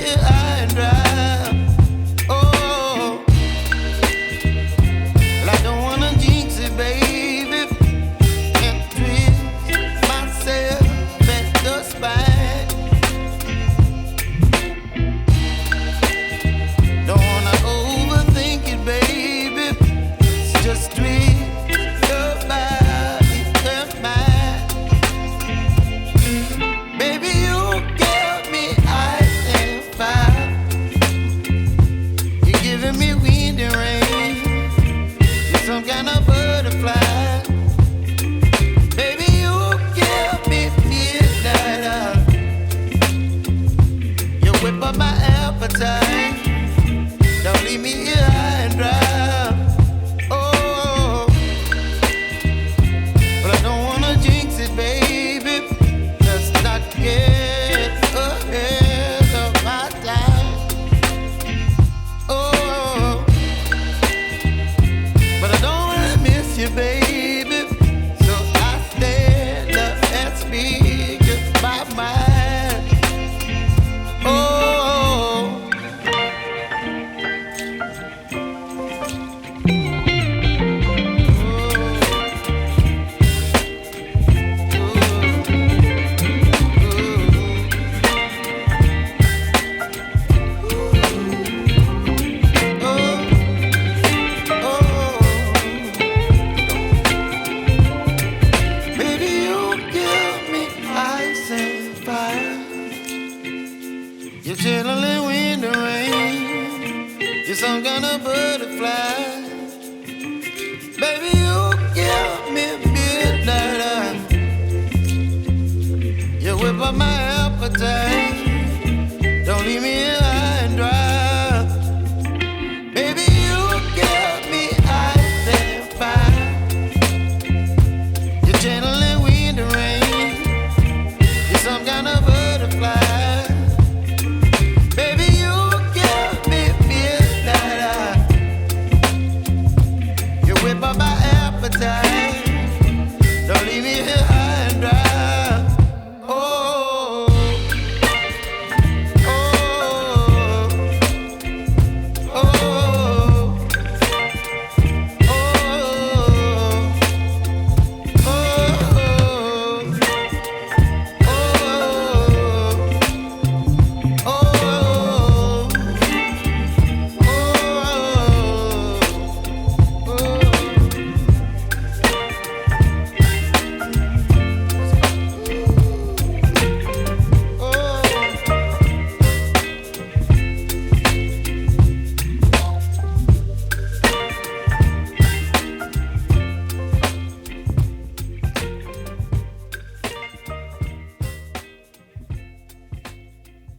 here high and dry. Oh, well, I don't wanna jinx it, baby, and twist myself at the spine. Don't wanna overthink it, baby. It's just twist your body and mine. Baby, you give me ice and fire. You're giving me wind and rain. You're some kind of butterfly. Baby, you give me midnight. You whip up my appetite. Don't leave me here high and dry. Oh, but I don't wanna jinx it, baby. Let's not get ahead of my time. Oh, but I don't wanna miss you, baby. So I stand up and speak my mind. Oh. Baby, you give me ice and fire. You're chilling wind and rain. You're some kind of butterfly. Baby, you give me midnight. You whip up my appetite.